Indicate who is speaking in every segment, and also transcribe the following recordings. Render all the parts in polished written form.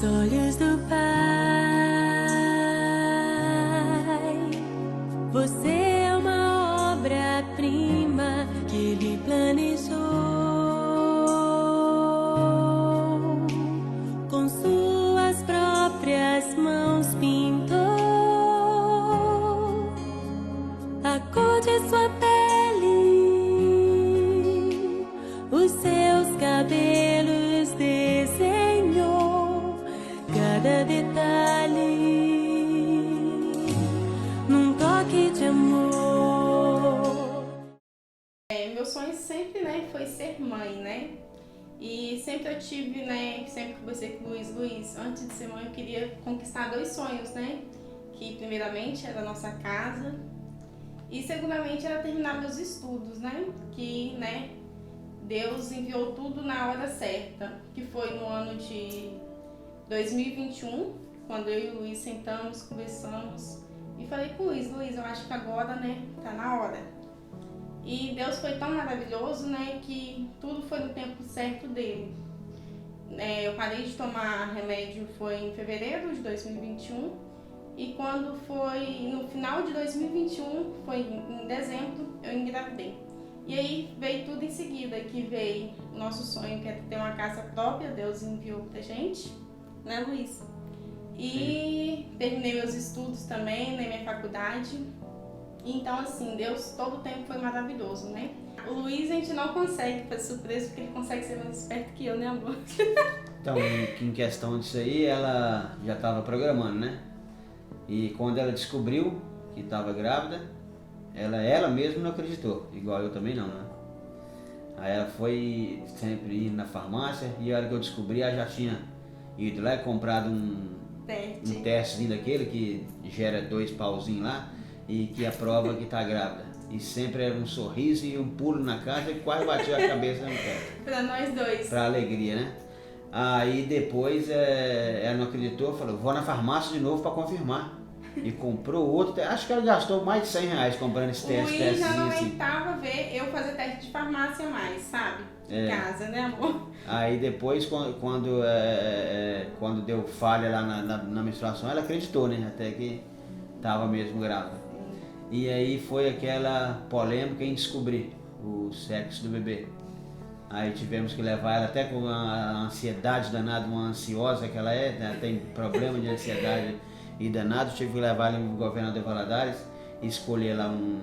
Speaker 1: Aos olhos do Pai, você é uma obra-prima que Ele planejou. Com suas próprias mãos pintou a cor de sua pele, os seus cabelos desenhou cada detalhe num toque de amor.
Speaker 2: Meu sonho sempre, foi ser mãe, E sempre eu tive, sempre conversei com o Luiz, antes de ser mãe eu queria conquistar 2 sonhos, Que primeiramente era a nossa casa e segundamente era terminar meus estudos, Que, Deus enviou tudo na hora certa, que foi no ano de 2021, quando eu e o Luiz sentamos, conversamos e falei com o Luiz, eu acho que agora, tá na hora. E Deus foi tão maravilhoso, que tudo foi no tempo certo dele. Eu parei de tomar remédio foi em fevereiro de 2021 e quando foi no final de 2021, foi em dezembro, eu engravidei. E aí veio tudo em seguida, que veio o nosso sonho, que é ter uma casa própria, Deus enviou pra gente, Luiz? E terminei meus estudos também, minha faculdade. Então, assim, Deus todo o tempo foi maravilhoso, O Luiz a gente não consegue fazer surpresa porque ele consegue ser mais esperto que eu, amor?
Speaker 3: Então, em questão disso aí, ela já estava programando, E quando ela descobriu que estava grávida, ela mesma não acreditou, igual eu também não, Aí ela foi sempre ir na farmácia e a hora que eu descobri, ela já tinha ido lá e comprado um testezinho daquele que gera 2 pauzinhos lá e que aprova que está grávida. E sempre era um sorriso e um pulo na casa e quase bateu a cabeça no teto.
Speaker 2: Pra nós dois.
Speaker 3: Pra alegria, Aí depois ela não acreditou, falou, vou na farmácia de novo para confirmar. E comprou outro, acho que ela gastou mais de R$100 comprando esse teste.
Speaker 2: O Luiz já não aguentava ver eu fazer teste de farmácia mais, sabe? Em casa, amor?
Speaker 3: Aí depois, quando deu falha lá na menstruação, ela acreditou, Até que estava mesmo grávida. E aí foi aquela polêmica em descobrir o sexo do bebê. Aí tivemos que levar ela até com a ansiedade danada, uma ansiosa que ela tem problema de ansiedade e danado. Tive que levar ela no Governador Valadares e escolher lá um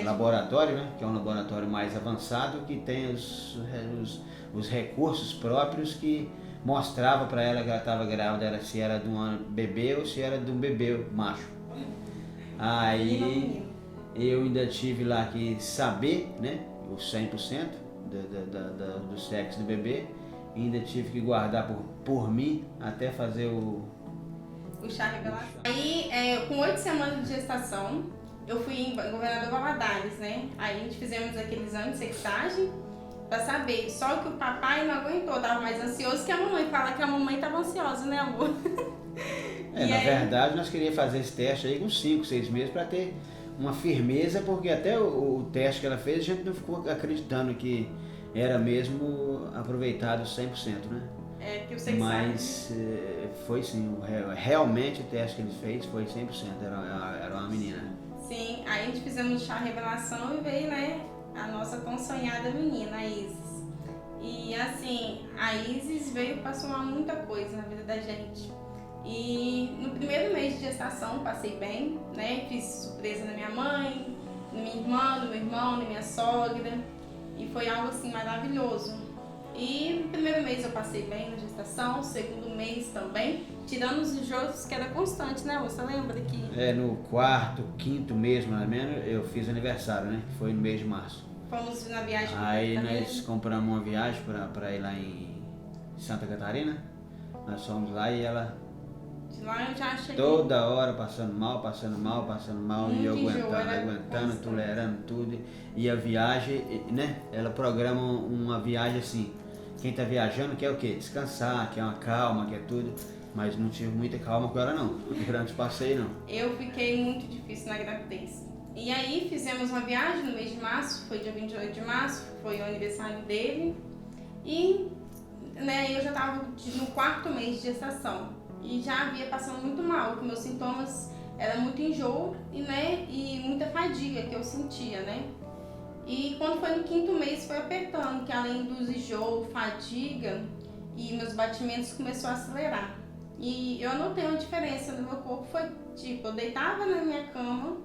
Speaker 3: laboratório, que é um laboratório mais avançado, que tem os recursos próprios que mostrava para ela que ela estava grávida, se era de um bebê ou se era de um bebê macho. Aí eu ainda tive lá que saber, o 100% do sexo do bebê, e ainda tive que guardar por mim até fazer o
Speaker 2: chá revelação. Aí, com 8 semanas de gestação, eu fui em Governador Valadares, Aí a gente fizemos aquele exame de sexagem pra saber, só que o papai não aguentou, tava mais ansioso que a mamãe, fala que a mamãe tava ansiosa, amor?
Speaker 3: Na verdade, nós queríamos fazer esse teste aí com 5, 6 meses para ter uma firmeza, porque até o teste que ela fez, a gente não ficou acreditando que era mesmo aproveitado 100%,
Speaker 2: Que o sexo.
Speaker 3: Mas foi sim, realmente o teste que ele fez foi 100%, era uma menina.
Speaker 2: Sim, aí a gente fizemos o chá revelação e veio, a nossa tão sonhada menina, a Isis. E assim, a Isis veio para somar muita coisa na vida da gente. E no primeiro mês de gestação passei bem, Fiz surpresa na minha mãe, na minha irmã, no meu irmão, na minha sogra. E foi algo assim maravilhoso. E no primeiro mês eu passei bem na gestação, segundo mês também, tirando os enjoos que era constante, Você lembra que...
Speaker 3: No 4º, 5º mês, mais ou menos, eu fiz aniversário, que foi no mês de março.
Speaker 2: Fomos na viagem.
Speaker 3: Aí nós compramos uma viagem para ir lá em Santa Catarina. Nós fomos lá e ela...
Speaker 2: De lá eu já cheguei...
Speaker 3: Toda hora passando mal, e eu aguentando, tolerando tudo. E a viagem, Ela programa uma viagem assim. Quem tá viajando quer o quê? Descansar, quer uma calma, quer tudo. Mas não tive muita calma com ela não, durante o passeio não.
Speaker 2: Eu fiquei muito difícil na gravidez. E aí fizemos uma viagem no mês de março, foi dia 28 de março, foi o aniversário dele. E né, eu já estava no 4º mês de gestação e já havia passando muito mal, que meus sintomas eram muito enjoo e muita fadiga que eu sentia, né? E quando foi no 5º mês foi apertando, que além dos enjoo, fadiga e meus batimentos começou a acelerar. E eu notei uma diferença no meu corpo, foi tipo, eu deitava na minha cama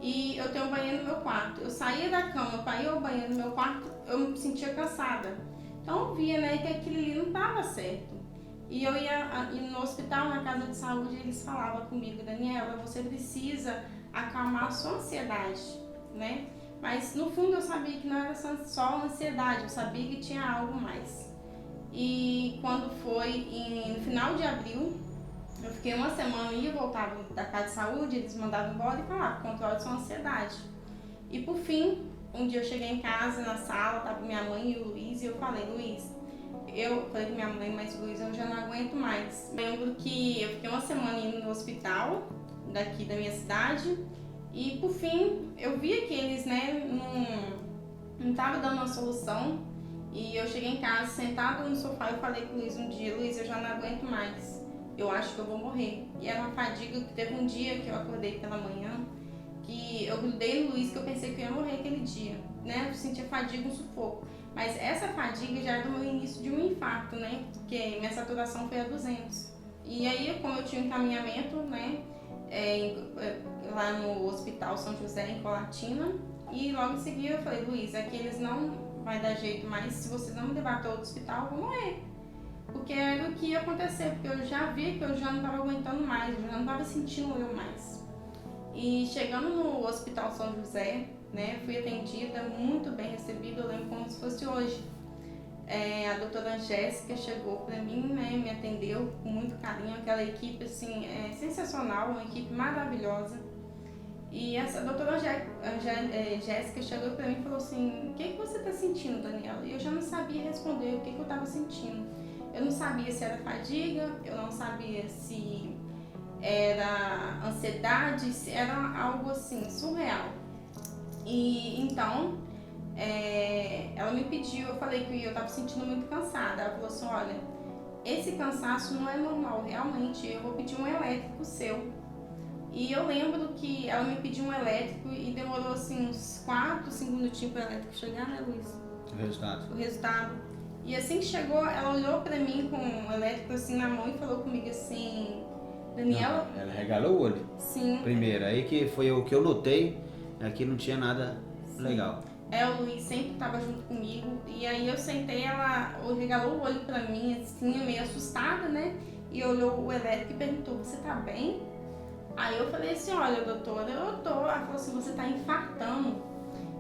Speaker 2: e eu tenho um banheiro no meu quarto. Eu saía da cama para ir ao banheiro no meu quarto, eu me sentia cansada. Então eu via, né, que aquilo ali não estava certo. E eu ia no hospital, na casa de saúde, eles falavam comigo, Daniela, você precisa acalmar a sua ansiedade, né? Mas no fundo eu sabia que não era só ansiedade, eu sabia que tinha algo mais. E quando foi no final de abril, eu fiquei uma semana e voltava da casa de saúde, eles mandavam embora e falavam, controle de sua ansiedade. E por fim, um dia eu cheguei em casa, na sala, tava minha mãe e o Luiz, e eu falei, Luiz, eu falei com minha mãe, mas Luiz, eu já não aguento mais. Lembro que eu fiquei uma semana indo no hospital, daqui da minha cidade, e por fim, eu via que eles, né, não estavam dando uma solução. E eu cheguei em casa, sentada no sofá, eu falei com o Luiz um dia, Luiz, eu já não aguento mais, eu acho que eu vou morrer. E era uma fadiga que teve um dia que eu acordei pela manhã, que eu grudei no Luiz, que eu pensei que eu ia morrer aquele dia, né? Eu sentia fadiga, um sufoco. Mas essa fadiga já era do meu início de um infarto, né? Porque minha saturação foi a 200. E aí, como eu tinha um encaminhamento, né? Lá no Hospital São José, em Colatina, e logo em seguida eu falei, Luiz, aqui eles não vai dar jeito, mas se você não me levar para outro hospital, eu vou morrer. Porque era o que ia acontecer, porque eu já vi que eu já não estava aguentando mais, eu já não estava sentindo eu mais. E chegando no Hospital São José, né, fui atendida, muito bem recebida, eu lembro como se fosse hoje. A doutora Jéssica chegou para mim, né, me atendeu com muito carinho, aquela equipe assim, sensacional, uma equipe maravilhosa. E essa doutora Jéssica chegou para mim e falou assim, o que você está sentindo, Daniela? E eu já não sabia responder o que eu estava sentindo. Eu não sabia se era fadiga, eu não sabia se era ansiedade, se era algo assim, surreal. E então, ela me pediu, eu falei que eu estava sentindo muito cansada. Ela falou assim, olha, esse cansaço não é normal, realmente, eu vou pedir um elétrico seu. E eu lembro que ela me pediu um elétrico e demorou assim uns 4, 5 minutinhos para o elétrico chegar, né, Luiz?
Speaker 3: O
Speaker 2: resultado. E assim que chegou, ela olhou para mim com o elétrico assim na mão e falou comigo assim, Daniela...
Speaker 3: Não, ela regalou o olho.
Speaker 2: Sim.
Speaker 3: Primeiro, aí que foi o que eu notei, aqui não tinha nada legal.
Speaker 2: O Luiz sempre estava junto comigo e aí eu sentei, ela regalou o olho para mim assim, meio assustada, né? E olhou o elétrico e perguntou, você tá bem? Aí eu falei assim, olha doutora, eu tô. Ela falou assim, você tá infartando.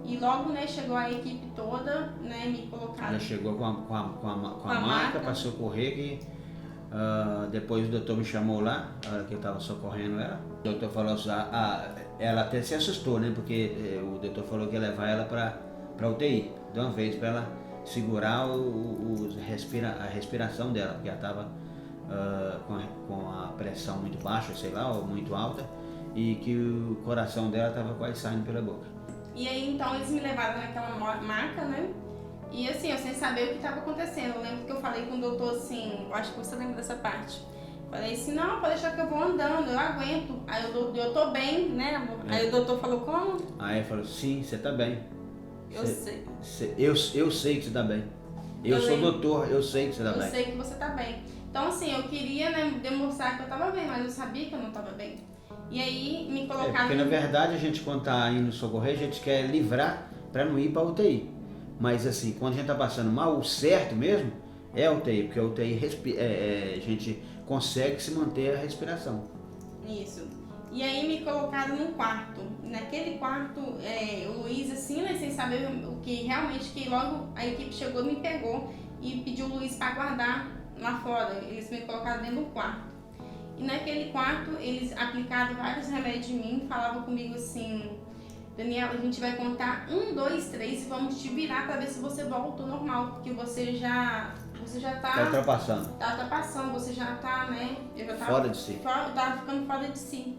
Speaker 2: E logo, né, chegou a equipe toda, né, me colocaram...
Speaker 3: Já chegou com a maca para socorrer, que depois o doutor me chamou lá, a hora que eu estava socorrendo ela. O doutor falou assim, ela até se assustou, né, porque o doutor falou que ia levar ela para UTI, de uma vez, para ela segurar a respiração dela, porque ela estava com a pressão muito baixa, sei lá, ou muito alta, e que o coração dela estava quase saindo pela boca.
Speaker 2: E aí então eles me levaram naquela maca, né? E assim, eu sem saber o que estava acontecendo. Eu lembro que eu falei com o doutor assim, eu acho que você lembra dessa parte. Falei assim, não, pode deixar que eu vou andando, eu aguento. Aí eu tô bem, né, amor? Aí o doutor falou, como?
Speaker 3: Aí ele falou, sim, você tá bem.
Speaker 2: Eu sei.
Speaker 3: Eu sei que você tá bem. Eu sou doutor, eu sei que você tá bem.
Speaker 2: Eu sei que você tá bem. Então assim, eu queria, né, demonstrar que eu tava bem, mas eu sabia que eu não tava bem. E aí me colocaram...
Speaker 3: Porque na verdade a gente, quando tá indo socorrer, a gente quer livrar para não ir para UTI. Mas assim, quando a gente tá passando mal, o certo mesmo é a UTI, porque a UTI a gente consegue se manter a respiração.
Speaker 2: Isso. E aí me colocaram num quarto. Naquele quarto, o Luiz assim, né, sem saber o que realmente, que logo a equipe chegou, me pegou e pediu o Luiz para guardar lá fora. Eles me colocaram dentro do quarto. E naquele quarto, eles aplicaram vários remédios em mim, falavam comigo assim, Daniela, a gente vai contar 1, 2, 3 e vamos te virar para ver se você volta ao normal, porque você já tá...
Speaker 3: Tá ultrapassando.
Speaker 2: Tá ultrapassando, você já tá, né? Eu já tava
Speaker 3: fora de si.
Speaker 2: Tava ficando fora de si.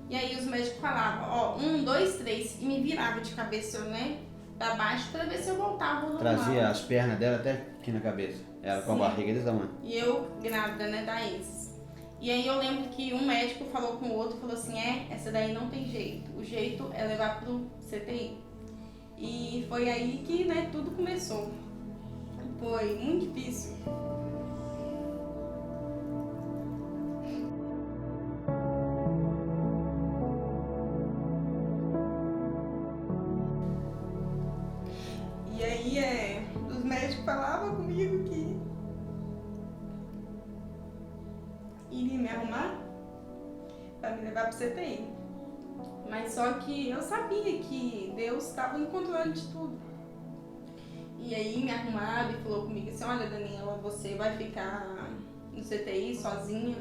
Speaker 2: E aí os médicos falavam, ó, 1, 2, 3, e me virava de cabeça, né? Pra baixo, para ver se eu voltava ao normal.
Speaker 3: Trazia as pernas dela até aqui na cabeça. Ela com a
Speaker 2: Sim.
Speaker 3: barriga desse tamanho.
Speaker 2: E eu grávida, né, da Isis. E aí eu lembro que um médico falou com o outro, falou assim, essa daí não tem jeito. O jeito é levar pro CTI. E foi aí que, né, tudo começou. Foi muito difícil. E aí, os médicos falavam comigo que iria me arrumar para me levar pro CTI. Mas só que eu sabia que Deus estava no controle de tudo. E aí me arrumava e falou comigo assim, olha Daniela, você vai ficar no CTI sozinha,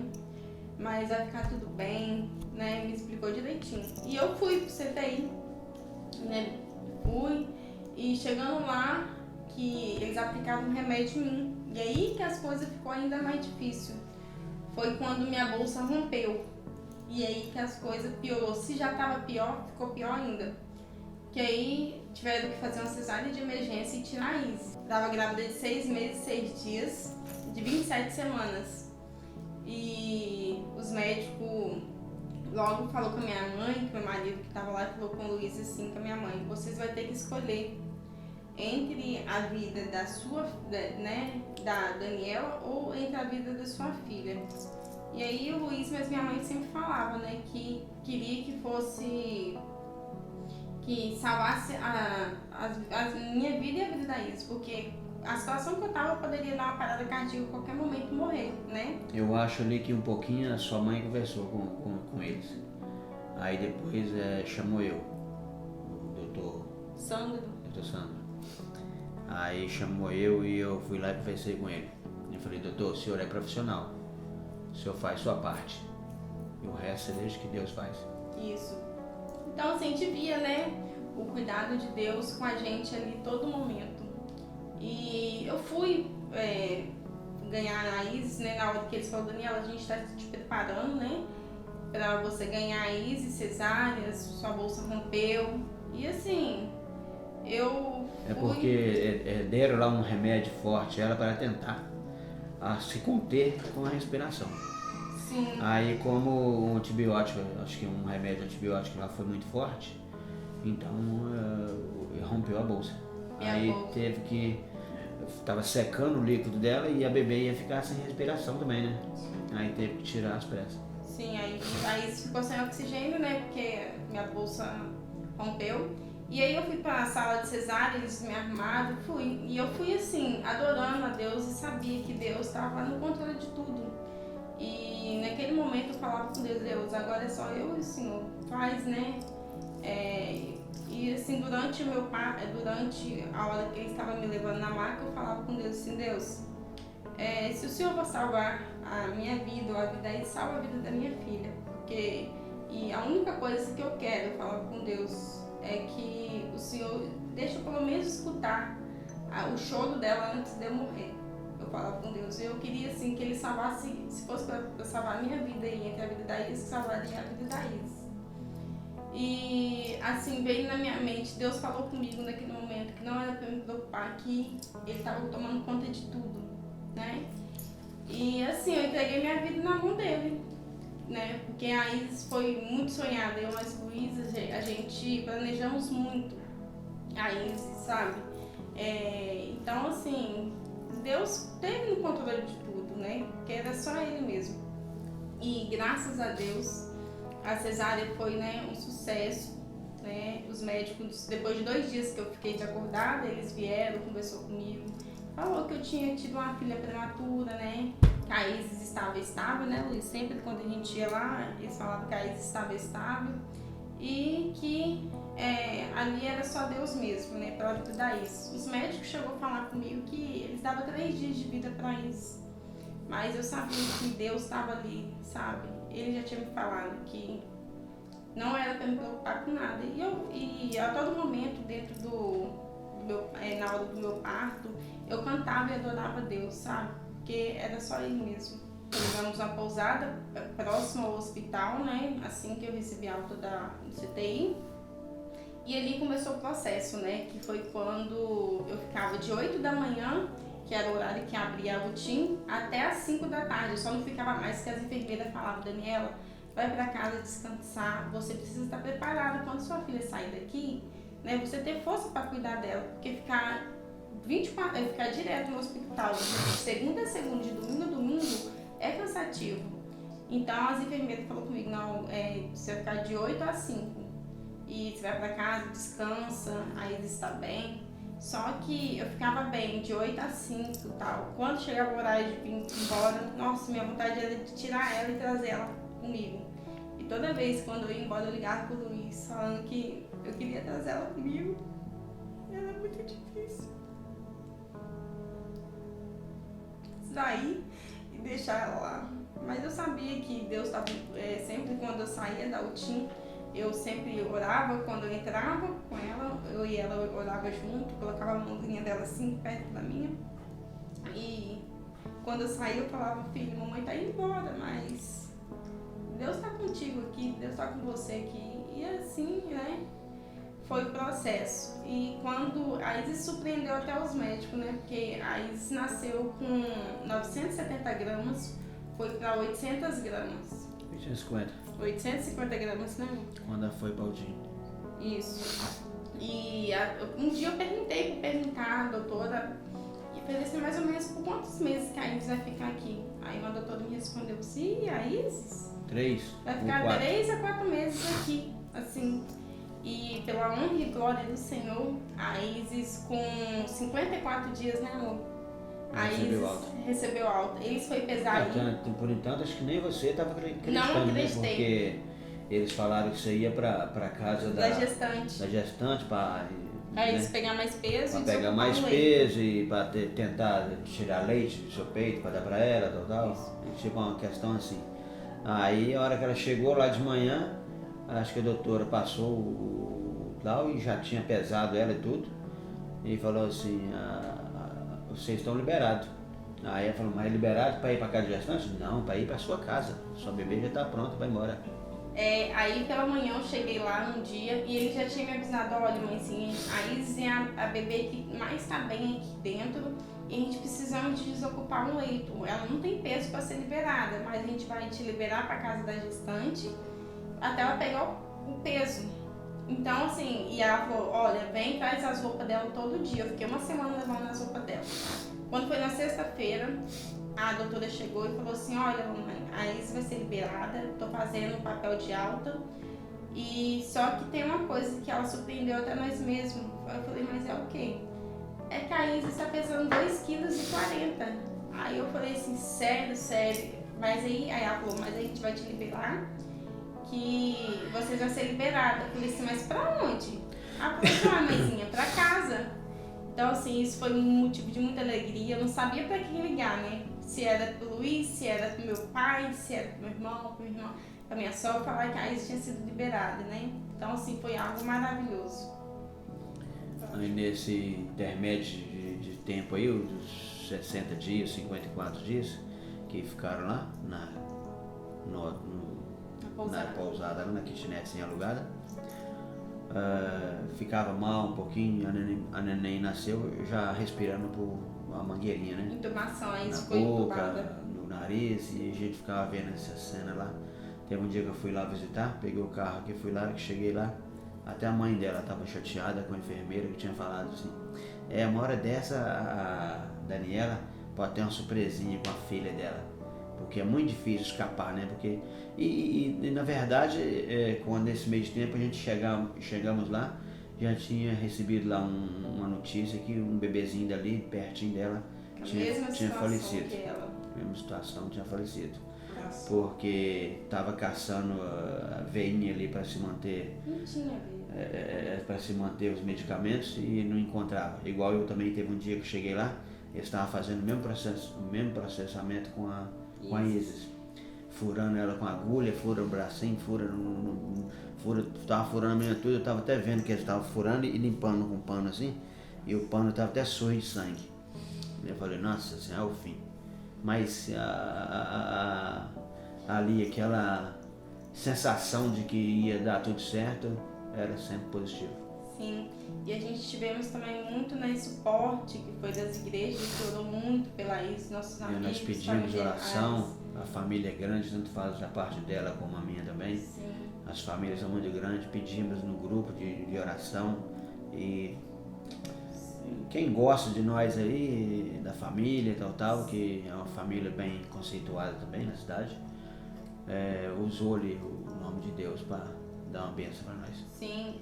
Speaker 2: mas vai ficar tudo bem, né? Me explicou direitinho. E eu fui pro CTI, né? Fui e chegando lá que eles aplicaram um remédio em mim. E aí que as coisas ficou ainda mais difícil. Foi quando minha bolsa rompeu. E aí que as coisas piorou. Se já estava pior, ficou pior ainda. Que aí tiveram que fazer uma cesárea de emergência e tirar a Isis. Estava grávida de 6 meses, 6 dias, de 27 semanas. E os médicos logo falou com a minha mãe, com meu marido que estava lá, falou com o Luiz assim, com a minha mãe, vocês vão ter que escolher entre a vida da sua, né, da Daniela ou entre a vida da sua filha. E aí o Luiz, mas minha mãe sempre falava, né, que queria que fosse, que salvasse a minha vida e a vida da Isis, porque a situação que eu tava, eu poderia dar uma parada cardíaca a qualquer momento e morrer, né?
Speaker 3: Eu acho ali que um pouquinho a sua mãe conversou com eles. Aí depois chamou eu, o doutor
Speaker 2: Sandro.
Speaker 3: Sandro. Aí chamou eu e eu fui lá e conversei com ele. Eu falei, doutor, o senhor é profissional, o senhor faz sua parte. E o resto é desde que Deus faz.
Speaker 2: Isso. Então assim, a gente via, né, o cuidado de Deus com a gente ali todo momento. E eu fui ganhar a Isis, né, na hora que eles falaram, Daniela, a gente está te preparando, né, para você ganhar a Isis, cesáreas, sua bolsa rompeu. E assim, eu fui...
Speaker 3: É porque deram lá um remédio forte a ela para tentar se conter com a respiração.
Speaker 2: Sim.
Speaker 3: Aí como um antibiótico, acho que um remédio antibiótico lá foi muito forte, então rompeu a bolsa. Aí teve que, tava secando o líquido dela e a bebê ia ficar sem respiração também, né? Aí teve que tirar as pressas.
Speaker 2: Sim, aí ficou sem oxigênio, né? Porque minha bolsa rompeu. E aí eu fui pra sala de cesárea, eles me arrumaram, fui. E eu fui assim, adorando a Deus e sabia que Deus estava no controle de tudo. E naquele momento eu falava com Deus, Deus, agora é só eu e o Senhor. Faz, né? E assim, durante a hora que ele estava me levando na maca, eu falava com Deus assim, Deus, se o Senhor for salvar a minha vida ou a vida aí, salva a vida da minha filha. E a única coisa que eu quero, eu falava com Deus, é que o Senhor deixa eu pelo menos escutar o choro dela antes de eu morrer. Eu falava com Deus, eu queria assim que ele salvasse, se fosse para salvar a minha vida e entre a vida da Isis, salvaria a vida da Isis. E assim, veio na minha mente, Deus falou comigo naquele momento que não era para me preocupar, que ele estava tomando conta de tudo, né? E assim, eu entreguei minha vida na mão dele, né? Porque a Isis foi muito sonhada, eu e a Luísa, a gente planejamos muito a Isis, sabe? Então assim, Deus teve no controle de tudo, né? Porque era só Ele mesmo. E graças a Deus, a cesárea foi, né, um sucesso, né? Os médicos, depois de 2 dias que eu fiquei desacordada, eles vieram, conversou comigo, falou que eu tinha tido uma filha prematura, né? Que a Isis estava estável, né, Luiz? Sempre quando a gente ia lá, eles falavam que a Isis estava estável e que ali era só Deus mesmo, né, pela vida da Isis. Os médicos chegou a falar comigo que eles davam 3 dias de vida para Isis, mas eu sabia que Deus estava ali, sabe? Ele já tinha me falado que não era para me preocupar com nada. E a todo momento, dentro na hora do meu parto, eu cantava e adorava a Deus, sabe? Porque era só Ele mesmo. Levamos uma pousada próxima ao hospital, né? Assim que eu recebi a alta do CTI. E ali começou o processo, né? Que foi quando eu ficava de 8 da manhã, que era o horário que abria a UTIM, até às 5 da tarde. Eu só não ficava mais porque as enfermeiras falavam: Daniela, vai para casa descansar, você precisa estar preparada quando sua filha sair daqui, né, você ter força para cuidar dela, porque ficar direto no hospital, de segunda a segunda, de domingo a domingo, é cansativo. Então as enfermeiras falaram comigo: não, você vai ficar de 8 às 5 e você vai para casa, descansa, aí ele está bem. Só que eu ficava bem, de 8 às 5 e tal. Quando chegava o horário de vir embora, nossa, minha vontade era de tirar ela e trazer ela comigo. E toda vez quando eu ia embora, eu ligava pro Luiz, falando que eu queria trazer ela comigo. E era muito difícil sair e deixar ela lá. Mas eu sabia que Deus estava sempre. Quando eu saía da UTIM, eu sempre orava. Quando eu entrava com ela, eu e ela orava junto, colocava a mãozinha dela assim, perto da minha. E quando eu saía, eu falava: filho, mamãe tá indo embora, mas Deus tá contigo aqui, Deus tá com você aqui. E assim, né, foi o processo. E quando a Isis surpreendeu até os médicos, né, porque a Isis nasceu com 970 gramas, foi para 800 gramas. 850 gramas, né?
Speaker 3: Quando ela foi para o UTIM.
Speaker 2: Isso. E um dia eu perguntar à doutora, e falei assim: mais ou menos por quantos meses que a Isis vai ficar aqui? Aí uma doutora me respondeu: sim, a Isis
Speaker 3: 3
Speaker 2: vai ficar 3 a 4 meses aqui, assim. E pela honra e glória do Senhor, a Isis com 54 dias, né, amor? A Isis recebeu alta. Eles foi pesar aí.
Speaker 3: Por entanto, acho que nem você estava acreditando,
Speaker 2: Não
Speaker 3: né?
Speaker 2: acreditei.
Speaker 3: Porque eles falaram que você ia para casa
Speaker 2: Da gestante.
Speaker 3: Da gestante para
Speaker 2: Eles pegar mais peso.
Speaker 3: Para pegar mais peso e para tentar tirar leite do seu peito para dar para ela, tal. Tipo uma questão assim. Aí a hora que ela chegou lá de manhã, acho que a doutora passou o tal e já tinha pesado ela e tudo. E falou assim: vocês estão liberados. Aí ela falou: mas é liberado para ir para casa de gestante? Não, para ir para sua casa. Sua bebê já está pronta para ir embora.
Speaker 2: Aí pela manhã eu cheguei lá um dia e ele já tinha me avisado: olha, mãezinha, a Isis é a bebê que mais está bem aqui dentro e a gente precisamos de desocupar um leito. Ela não tem peso para ser liberada, mas a gente vai te liberar para casa da gestante até ela pegar o peso. Então, assim, e ela falou: olha, vem, traz as roupas dela todo dia. Eu fiquei uma semana levando as roupas dela. Quando foi na sexta-feira, a doutora chegou e falou assim: olha, mamãe, a Isis vai ser liberada, tô fazendo o papel de alta. E só que tem uma coisa que ela surpreendeu até nós mesmos. Eu falei: mas é o quê? É que a Isis está pesando 2,40 kg. Aí eu falei assim: sério. Mas aí ela falou: mas aí a gente vai te liberar, que vocês vão ser liberados. Eu falei assim: mas pra onde? Ela falou: mãezinha, pra casa. Então, assim, isso foi um motivo de muita alegria. Eu não sabia pra quem ligar, né? Se era pro Luiz, se era pro meu pai, se era pro meu irmão, pra minha sogra, falar que a Isis tinha sido liberada, né? Então, assim, foi algo maravilhoso.
Speaker 3: Aí nesse intermédio de tempo aí, os 60 dias, 54 dias, que ficaram lá na pousada, lá na kitnetzinha alugada, ficava mal um pouquinho, a neném nasceu já respirando por uma mangueirinha, né?
Speaker 2: Intubação, aí isso
Speaker 3: na
Speaker 2: foi
Speaker 3: boca,
Speaker 2: intubada.
Speaker 3: no nariz, e a gente ficava vendo essa cena lá. Teve um dia que eu fui lá visitar, peguei o carro aqui, fui lá, que cheguei lá, até a mãe dela estava chateada com a enfermeira, que tinha falado assim: uma hora dessa a Daniela pode ter uma surpresinha com a filha dela, porque é muito difícil escapar, né? Porque, e na verdade, quando nesse meio de tempo a gente chegamos lá, já tinha recebido lá uma notícia que um bebezinho dali, pertinho dela, tinha falecido. Mesma situação, tinha falecido. Nossa. Porque estava caçando a veinha ali para se manter.
Speaker 2: Não tinha veia.
Speaker 3: Para se manter os medicamentos e não encontrava. Igual eu também, teve um dia que eu cheguei lá, eles estavam fazendo o mesmo processamento com a Isis. Furando ela com agulha, fura o bracinho, tava furando a minha tudo, eu tava até vendo que eles estavam furando e limpando com pano assim, e o pano tava até sujo de sangue. Eu falei: nossa, assim, é o fim. Mas ali aquela sensação de que ia dar tudo certo era sempre positiva.
Speaker 2: Sim, e a gente tivemos também muito, né, suporte, que foi das igrejas, que orou muito pela Isis, nossos
Speaker 3: E
Speaker 2: amigos,
Speaker 3: nós pedimos
Speaker 2: familiares.
Speaker 3: oração, a família é grande, tanto faz da parte dela como a minha também.
Speaker 2: Sim.
Speaker 3: As famílias são muito grandes, pedimos no grupo de oração e quem gosta de nós aí, da família e tal, que é uma família bem conceituada também na cidade, usou ali o nome de Deus para dar uma bênção para nós.
Speaker 2: Sim,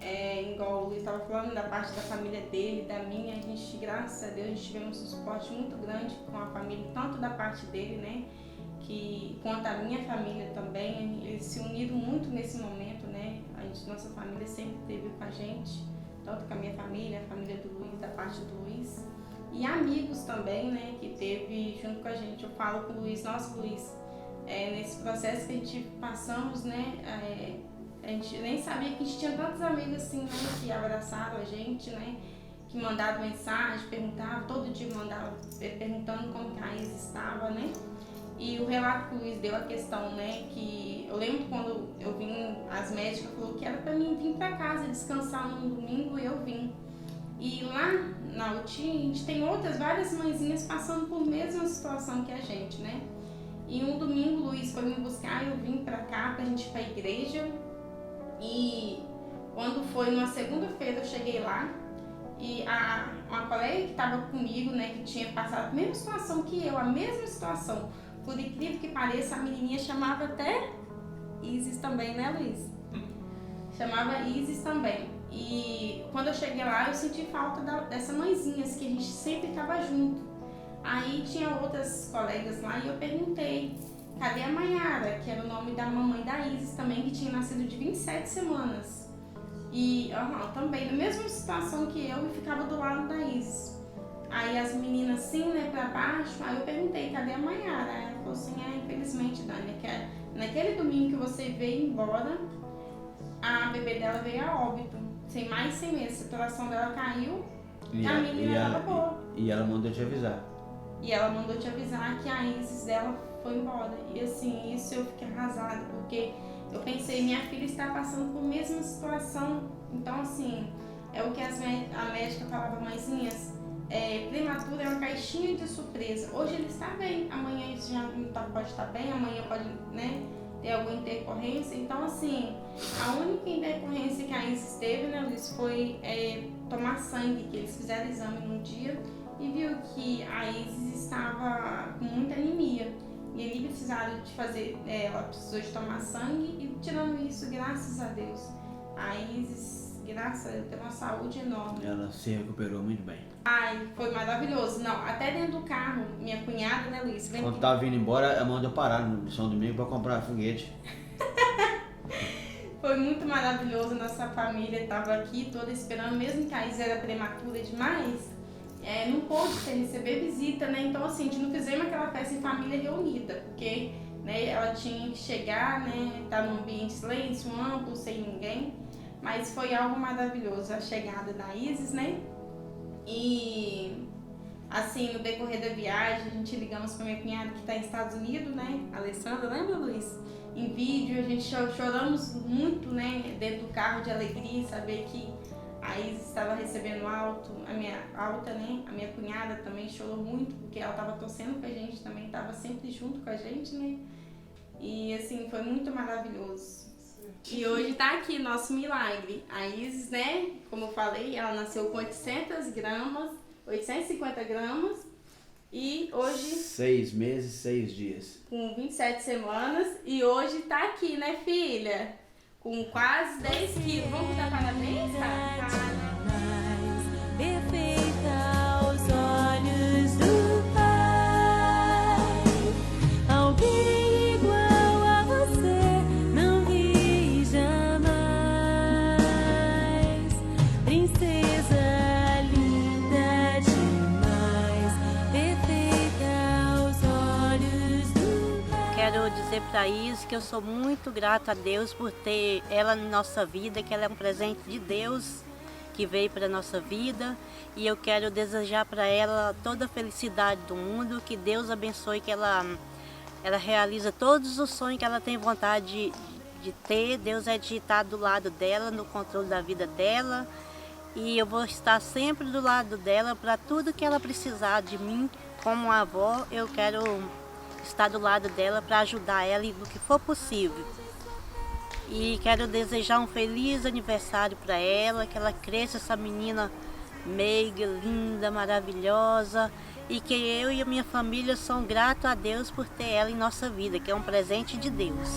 Speaker 2: igual o Luiz estava falando da parte da família dele, da minha, a gente, graças a Deus, a gente tivemos um suporte muito grande com a família, tanto da parte dele, né, quanto a minha família também. Eles se uniram muito nesse momento, né, nossa família sempre esteve com a gente, tanto com a minha família, a família do Luiz, da parte do Luiz, e amigos também, né, que teve junto com a gente. Eu falo com o Luiz, nossa, Luiz, nesse processo que a gente passamos, né, a gente nem sabia que a gente tinha tantos amigos assim, né, que abraçaram a gente, né, que mandaram mensagem, perguntavam, todo dia mandavam perguntando como que a Isis estava, né. E o relato que o Luiz deu, a questão, né, que eu lembro quando eu vim, as médicas falaram que era para mim vir para casa descansar num domingo, e eu vim. E lá na UTI a gente tem várias mãezinhas passando por mesma situação que a gente, né. E um domingo o Luiz foi me buscar e eu vim para cá pra gente ir pra igreja. E quando foi numa segunda-feira eu cheguei lá e uma colega que estava comigo, né, que tinha passado a mesma situação que eu, a mesma situação, por incrível que pareça, a menininha chamava até Isis também, né, Luiz? Chamava Isis também. E quando eu cheguei lá eu senti falta dessa mãezinhas que a gente sempre estava junto. Aí tinha outras colegas lá e eu perguntei: cadê a Maiara, que era o nome da mamãe da Isis também, que tinha nascido de 27 semanas. E também na mesma situação que eu, e ficava do lado da Isis. Aí as meninas assim, né, pra baixo, aí eu perguntei: cadê a Maiara? Aí ela falou assim: infelizmente, Dani, naquele domingo que você veio embora, a bebê dela veio a óbito, sem mais de 100 meses, a saturação dela caiu e a menina tava boa.
Speaker 3: E ela mandou te avisar.
Speaker 2: E ela mandou te avisar que a Isis dela foi embora. E assim, isso eu fiquei arrasada, porque eu pensei, minha filha está passando por mesma situação. Então assim, é o que a médica falava: mãezinhas, prematura é uma caixinha de surpresa. Hoje ele está bem, amanhã isso já não pode estar bem, amanhã pode, né, ter alguma intercorrência. Então assim, a única intercorrência que a Isis teve, né, Luiz, foi tomar sangue, que eles fizeram exame num dia e viu que a Isis estava com muita anemia. E ali precisaram de fazer, ela precisou de tomar sangue, e tirando isso, graças a Deus, a Isis, graças a Deus, tem uma saúde enorme.
Speaker 3: Ela se recuperou muito bem.
Speaker 2: Ai, foi maravilhoso. Não, até dentro do carro, minha cunhada, né, Luiz?
Speaker 3: Quando tava vindo embora, ela mandou parar no São Domingo para comprar foguete.
Speaker 2: Foi muito maravilhoso, nossa família estava aqui toda esperando, mesmo que a Isis era prematura demais. Não pôde receber visita, né? Então assim, a gente não fizemos aquela festa em família reunida, porque, né, ela tinha que chegar, né, estar num ambiente silêncio, amplo, sem ninguém. Mas foi algo maravilhoso a chegada da Isis, né? E assim, no decorrer da viagem, a gente ligamos para minha cunhada que está nos Estados Unidos, né? A Alessandra, lembra, Luiz? Em vídeo, a gente choramos muito, né, dentro do carro, de alegria, saber que a Isis estava recebendo a minha cunhada também chorou muito, porque ela estava torcendo com a gente também, estava sempre junto com a gente, né? E assim, foi muito maravilhoso. E hoje tá aqui nosso milagre. A Isis, né, como eu falei, ela nasceu com 850 gramas, e hoje
Speaker 3: 6 meses, 6 dias.
Speaker 2: Com 27 semanas, e hoje tá aqui, né, filha? Com quase 10 quilos. Vamos dar parabéns, tá?
Speaker 1: Mais perfeita aos olhos do Pai. Alguém igual a você não vi jamais. Princesa linda demais, perfeita aos olhos do Pai.
Speaker 4: Quero dizer para Isis que eu sou muito grata a Deus por ter ela na nossa vida, que ela é um presente de Deus que veio para a nossa vida, e eu quero desejar para ela toda a felicidade do mundo, que Deus abençoe, que ela realiza todos os sonhos que ela tem vontade de ter. Deus é de estar do lado dela, no controle da vida dela, e eu vou estar sempre do lado dela para tudo que ela precisar de mim. Como avó, eu quero estar do lado dela para ajudar ela no que for possível. E quero desejar um feliz aniversário para ela, que ela cresça essa menina meiga, linda, maravilhosa, e que eu e a minha família são gratos a Deus por ter ela em nossa vida, que é um presente de Deus.